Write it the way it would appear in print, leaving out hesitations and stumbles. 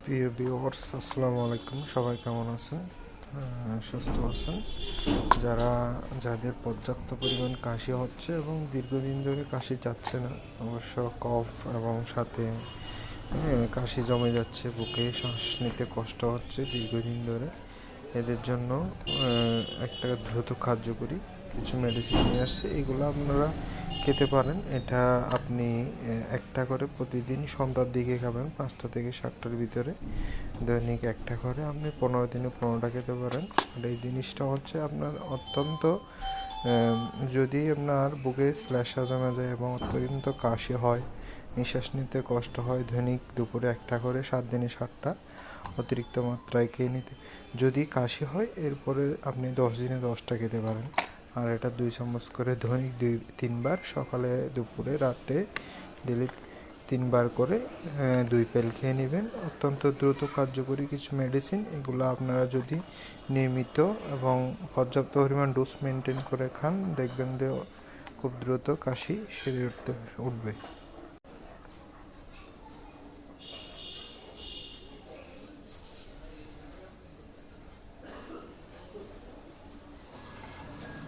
প্রিয় ভিউয়ার্স, আসসালামু আলাইকুম। সবাই কেমন আছেন? সুস্থ আছেন? যাদের পর্যাপ্ত পরিমাণ কাশি হচ্ছে এবং দীর্ঘদিন ধরে কাশি যাচ্ছে না, অবশ্য কফ এবং সাথে কাশি জমে যাচ্ছে, বুকে শ্বাস নিতে কষ্ট হচ্ছে দীর্ঘদিন ধরে, এদের জন্য একটা দ্রুত কার্যকরী কিছু মেডিসিন নিয়ে আসছে। এগুলো আপনারা খেতে পারেন। এটা আপনি একটা করে প্রতিদিন সন্ধ্যার দিকে খাবেন, 5টা থেকে 7টার ভিতরে। দৈনিক একটা করে আপনি 15 দিনে 15টা খেতে পারেন। আর এই জিনিসটা হচ্ছে আপনার অত্যন্ত যদি আপনার বুকে শ্লেষ্মা জমে যায় এবং অত্যন্ত কাশি হয়, নিঃশ্বাস নিতে কষ্ট হয়, দৈনিক দুপুরে একটা করে 7 দিনে 7টা অতিরিক্ত মাত্রায় খেয়ে নিতে। যদি কাশি হয় এরপরে আপনি 10 দিনে 10টা খেতে পারেন। আর এটা 2 চামচ করে দৈনিক 2-3 বার, সকালে দুপুরে রাতে ডেলি 3 বার করে 2 পেল খেয়ে নেবেন। অত্যন্ত দ্রুত কার্যকরী কিছু মেডিসিন। এগুলো আপনারা যদি নিয়মিত এবং পর্যাপ্ত পরিমাণ ডোজ মেনটেন করে খান, দেখবেন যে খুব দ্রুত কাশি সেরে উঠবে।